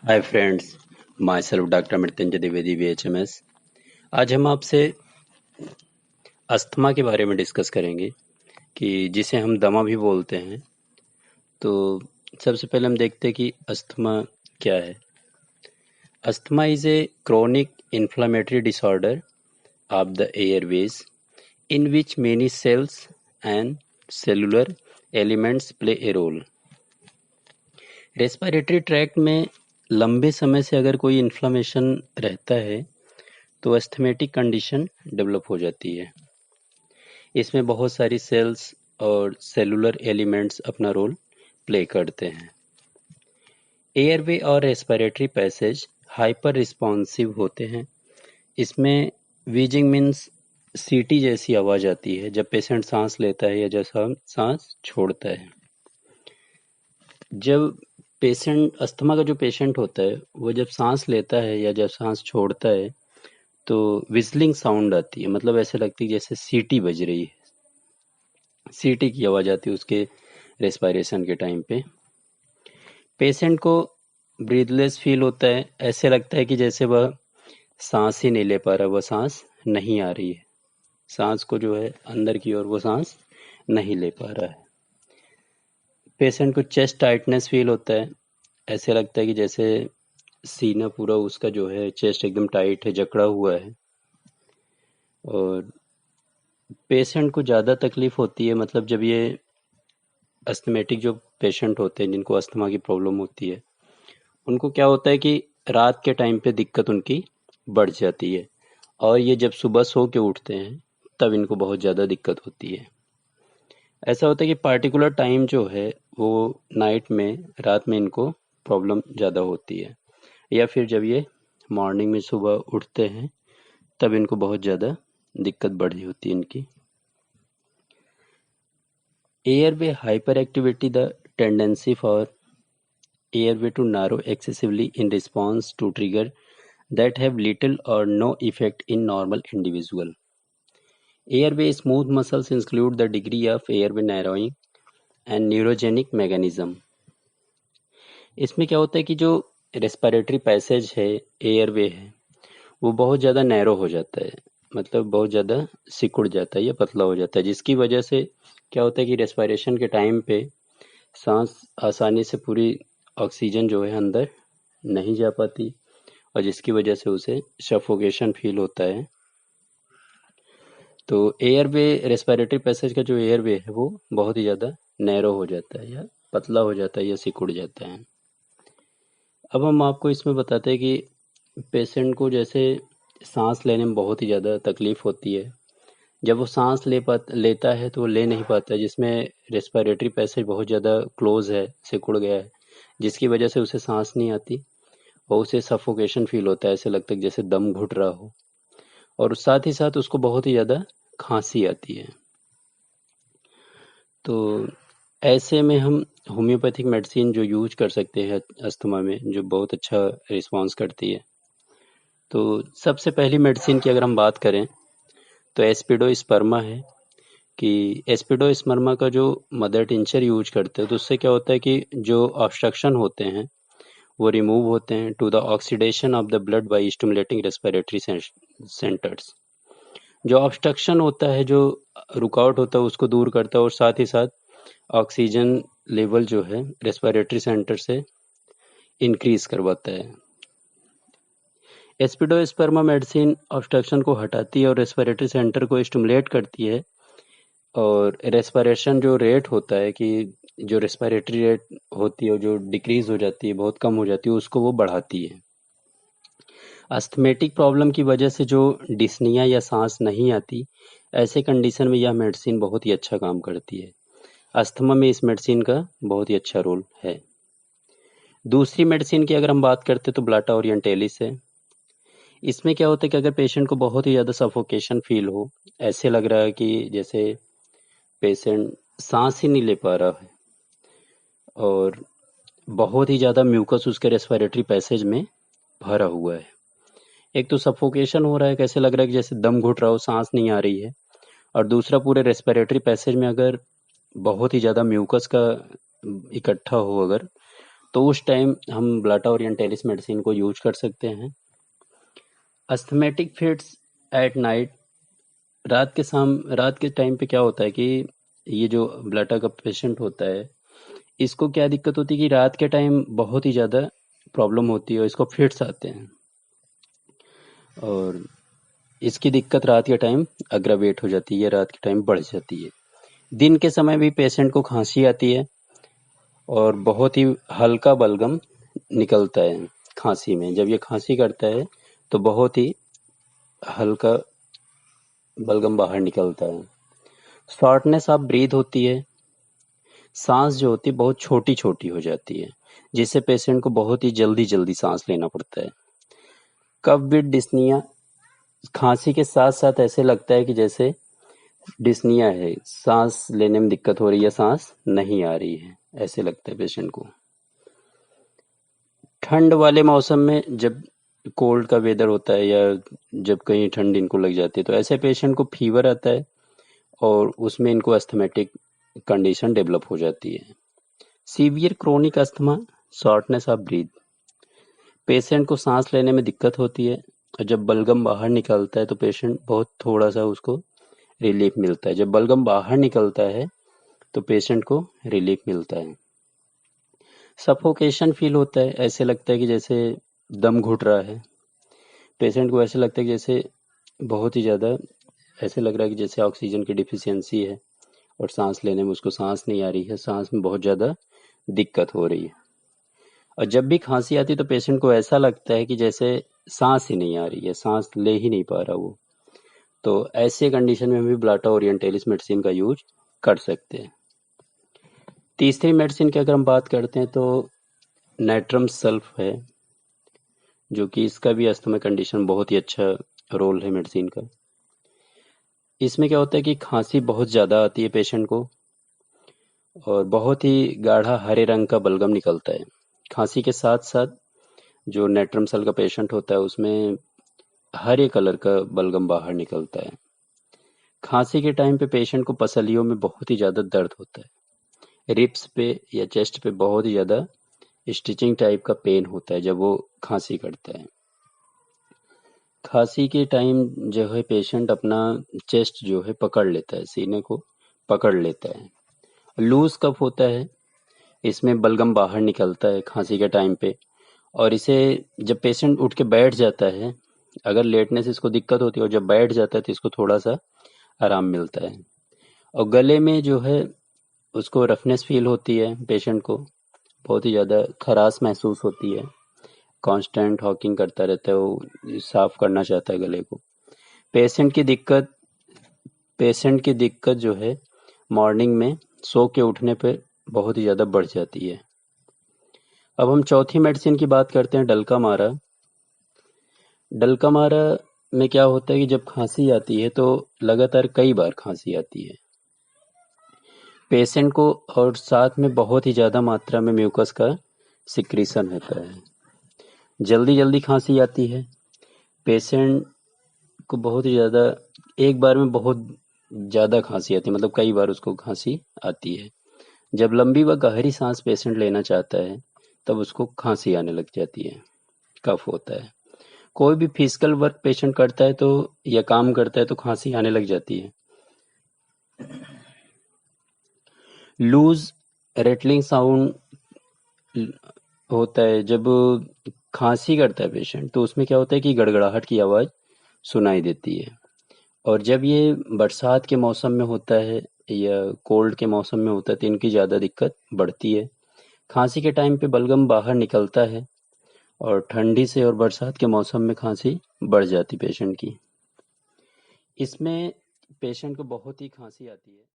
Hi friends, my self doctor Mrityunjay Dwivedi BHMS। आज हम आपसे अस्थमा के बारे में डिस्कस करेंगे कि जिसे हम दमा भी बोलते हैं। तो सबसे पहले हम देखते हैं कि अस्थमा क्या है। Asthma is a chronic inflammatory disorder of the airways in which many cells and cellular elements play a role. Respiratory tract में लंबे समय से अगर कोई इन्फ्लेमेशन रहता है तो अस्थमेटिक कंडीशन डेवलप हो जाती है। इसमें बहुत सारी सेल्स और सेलुलर एलिमेंट्स अपना रोल प्ले करते हैं। एयरवे और रेस्पिरेटरी पैसेज हाइपर रिस्पॉन्सिव होते हैं। इसमें वीजिंग मीन्स सीटी जैसी आवाज आती है जब पेशेंट सांस लेता है या जैसा सांस छोड़ता है। जब पेशेंट अस्थमा का जो पेशेंट होता है वो जब सांस लेता है या जब सांस छोड़ता है तो विजलिंग साउंड आती है, मतलब ऐसे लगती है जैसे सीटी बज रही है। सीटी की आवाज आती है उसके रेस्पिरेशन के टाइम पे। पेशेंट को ब्रीथलेस फील होता है, ऐसे लगता है कि जैसे वह सांस ही नहीं ले पा रहा, वह सांस नहीं आ रही है, सांस को जो है अंदर की ओर वो सांस नहीं ले पा रहा है। पेशेंट को चेस्ट टाइटनेस फील होता है, ऐसे लगता है कि जैसे सीना पूरा उसका जो है चेस्ट एकदम टाइट है, जकड़ा हुआ है। और पेशेंट को ज़्यादा तकलीफ होती है, मतलब जब ये अस्थमेटिक जो पेशेंट होते हैं जिनको अस्थमा की प्रॉब्लम होती है उनको क्या होता है कि रात के टाइम पे दिक्कत उनकी बढ़ जाती है और ये जब सुबह सो के उठते हैं तब इनको बहुत ज़्यादा दिक्कत होती है। ऐसा होता है कि पार्टिकुलर टाइम जो है वो नाइट में, रात में इनको प्रॉब्लम ज़्यादा होती है, या फिर जब ये मॉर्निंग में सुबह उठते हैं तब इनको बहुत ज़्यादा दिक्कत बढ़ होती है इनकी। Airway hyper activity the tendency for airway to narrow excessively in response to trigger that have little or no effect in normal individual. Airway smooth muscles include the degree of airway narrowing and neurogenic mechanism. इसमें क्या होता है कि जो respiratory passage है, airway है, वो बहुत ज़्यादा नैरो हो जाता है, मतलब बहुत ज़्यादा सिकुड़ जाता है या पतला हो जाता है, जिसकी वजह से क्या होता है कि रेस्पिरेशन के टाइम पे सांस आसानी से पूरी ऑक्सीजन जो है अंदर नहीं जा पाती और जिसकी वजह से उसे सफोकेशन फील होता है। तो एयरवे, रेस्पिरेटरी पैसेज का जो एयरवे है वो बहुत ही ज़्यादा नैरो हो जाता है या पतला हो जाता है या सिकुड़ जाता है। अब हम आपको इसमें बताते हैं कि पेशेंट को जैसे सांस लेने में बहुत ही ज़्यादा तकलीफ होती है। जब वो सांस लेता है तो वो ले नहीं पाता है, जिसमें रेस्पिरेटरी पैसेज बहुत ज़्यादा क्लोज है, सिकुड़ गया है, जिसकी वजह से उसे सांस नहीं आती और उसे सफोकेशन फील होता है, ऐसे लगता है कि जैसे दम घुट रहा हो। और साथ ही साथ उसको बहुत ही ज़्यादा खांसी आती है। तो ऐसे में हम होम्योपैथिक मेडिसिन जो यूज कर सकते हैं अस्थमा में, जो बहुत अच्छा रिस्पॉन्स करती है। तो सबसे पहली मेडिसिन की अगर हम बात करें तो एस्पिडोस्पर्मा है। कि एस्पिडोस्पर्मा का जो मदर टिंचर यूज करते हैं तो उससे क्या होता है कि जो ऑब्स्ट्रक्शन होते हैं वो रिमूव होते हैं to the oxidation of the blood by stimulating respiratory centres. जो ऑब्स्ट्रक्शन होता है, जो रुकावट होता है, उसको दूर करता है और साथ ही साथ ऑक्सीजन लेवल जो है रेस्पिरेटरी सेंटर से इंक्रीज करवाता है। एस्पिडोस्पर्मा मेडिसिन ऑब्स्ट्रक्शन को हटाती है और रेस्पिरेटरी सेंटर को स्टिमुलेट करती है और रेस्पिरेशन जो रेट होता है कि जो रेस्पिरेटरी रेट होती है जो डिक्रीज हो जाती है, बहुत कम हो जाती है, उसको वो बढ़ाती है। अस्थमेटिक प्रॉब्लम की वजह से जो डिस्निया या सांस नहीं आती, ऐसे कंडीशन में यह मेडिसिन बहुत ही अच्छा काम करती है। अस्थमा में इस मेडिसिन का बहुत ही अच्छा रोल है। दूसरी मेडिसिन की अगर हम बात करते तो ब्लाटा ओरिएंटेलिस है। इसमें क्या होता है कि अगर पेशेंट को बहुत ही ज़्यादा सफोकेशन फील हो, ऐसे लग रहा है कि जैसे पेशेंट सांस ही नहीं ले पा रहा है और बहुत ही ज़्यादा म्यूकस उसके रेस्पिरेटरी पैसेज में भरा हुआ है, एक तो सफोकेशन हो रहा है, कैसे लग रहा है कि जैसे दम घुट रहा हो, सांस नहीं आ रही है, और दूसरा पूरे रेस्पिरेटरी पैसेज में अगर बहुत ही ज़्यादा म्यूकस का इकट्ठा हो अगर, तो उस टाइम हम ब्लाटा ओरिएंटैलिस मेडिसिन को यूज कर सकते हैं। अस्थमेटिक फिट्स एट नाइट, रात के टाइम पे क्या होता है कि ये जो ब्लाटा का पेशेंट होता है, इसको क्या दिक्कत होती है कि रात के टाइम बहुत ही ज़्यादा प्रॉब्लम होती है और इसको फिट्स आते हैं, और इसकी दिक्कत रात के टाइम अग्रवेट हो जाती है, रात के टाइम बढ़ जाती है। दिन के समय भी पेशेंट को खांसी आती है और बहुत ही हल्का बलगम निकलता है खांसी में। जब ये खांसी करता है तो बहुत ही हल्का बलगम बाहर निकलता है। शॉर्टनेस ऑफ ब्रीथ होती है, सांस जो होती है बहुत छोटी छोटी हो जाती है, जिससे पेशेंट को बहुत ही जल्दी जल्दी सांस लेना पड़ता है। कफ विद डिस्निया, खांसी के साथ साथ ऐसे लगता है कि जैसे डिस्निया है, सांस लेने में दिक्कत हो रही है, सांस नहीं आ रही है, ऐसे लगता है पेशेंट को। ठंड वाले मौसम में जब कोल्ड का वेदर होता है या जब कहीं ठंड इनको लग जाती है तो ऐसे पेशेंट को फीवर आता है और उसमें इनको अस्थमेटिक कंडीशन डेवलप हो जाती है। Severe chronic asthma, shortness of breath, patient को सांस लेने में दिक्कत होती है और जब बलगम बाहर निकलता है तो पेशेंट बहुत थोड़ा सा उसको रिलीफ मिलता है। जब बलगम बाहर निकलता है तो पेशेंट को रिलीफ मिलता है। सफोकेशन फील होता है, ऐसे लगता है कि जैसे दम घुट रहा है। पेशेंट को ऐसे लगता है कि जैसे बहुत ही ज़्यादा ऐसे लग रहा है कि जैसे ऑक्सीजन की डिफिशियंसी है और सांस लेने में उसको सांस नहीं आ रही है, सांस में बहुत ज़्यादा दिक्कत हो रही है। और जब भी खांसी आती है तो पेशेंट को ऐसा लगता है कि जैसे सांस ही नहीं आ रही है, सांस ले ही नहीं पा रहा वो। तो ऐसे कंडीशन में हम भी ब्लाटा ओरिएंटैलिस मेडिसिन का यूज कर सकते हैं। तीसरी मेडिसिन की अगर हम बात करते हैं तो नाइट्रम सल्फ है, जो कि इसका भी अस्थमा कंडीशन बहुत ही अच्छा रोल है मेडिसिन का। इसमें क्या होता है कि खांसी बहुत ज़्यादा आती है पेशेंट को और बहुत ही गाढ़ा हरे रंग का बलगम निकलता है। खांसी के साथ साथ जो नेट्रम सल का पेशेंट होता है उसमें हरे कलर का बलगम बाहर निकलता है। खांसी के टाइम पे पेशेंट को पसलियों में बहुत ही ज़्यादा दर्द होता है। रिब्स पे या चेस्ट पे बहुत ही ज़्यादा स्टिचिंग टाइप का पेन होता है जब वो खांसी करता है। खांसी के टाइम जो है पेशेंट अपना चेस्ट जो है पकड़ लेता है, सीने को पकड़ लेता है। लूज कफ होता है, इसमें बलगम बाहर निकलता है खांसी के टाइम पे, और इसे जब पेशेंट उठ के बैठ जाता है, अगर लेटने से इसको दिक्कत होती है और जब बैठ जाता है तो इसको थोड़ा सा आराम मिलता है। और गले में जो है उसको रफनेस फील होती है, पेशेंट को बहुत ही ज़्यादा खराश महसूस होती है, कांस्टेंट हॉकिंग करता रहता है, वो साफ करना चाहता है गले को। पेशेंट की दिक्कत जो है मॉर्निंग में सो के उठने पे बहुत ही ज़्यादा बढ़ जाती है। अब हम चौथी मेडिसिन की बात करते हैं, डल्का मारा। डल्का मारा में क्या होता है कि जब खांसी आती है तो लगातार कई बार खांसी आती है पेशेंट को, और साथ में बहुत ही ज़्यादा मात्रा में म्यूकस का सिक्रीशन होता है। जल्दी जल्दी खांसी आती है, पेशेंट को बहुत ही ज़्यादा एक बार में बहुत ज़्यादा खांसी आती है, मतलब कई बार उसको खांसी आती है। जब लंबी व गहरी सांस पेशेंट लेना चाहता है तब उसको खांसी आने लग जाती है, कफ होता है। कोई भी फिजिकल वर्क पेशेंट करता है तो या काम करता है तो खांसी आने लग जाती है। लूज रेटलिंग साउंड होता है जब खांसी करता है पेशेंट, तो उसमें क्या होता है कि गड़गड़ाहट की आवाज़ सुनाई देती है। और जब ये बरसात के मौसम में होता है या कोल्ड के मौसम में होता है तो इनकी ज़्यादा दिक्कत बढ़ती है। खांसी के टाइम पे बलगम बाहर निकलता है और ठंडी से और बरसात के मौसम में खांसी बढ़ जाती पेशेंट की। इसमें पेशेंट को बहुत ही खांसी आती है।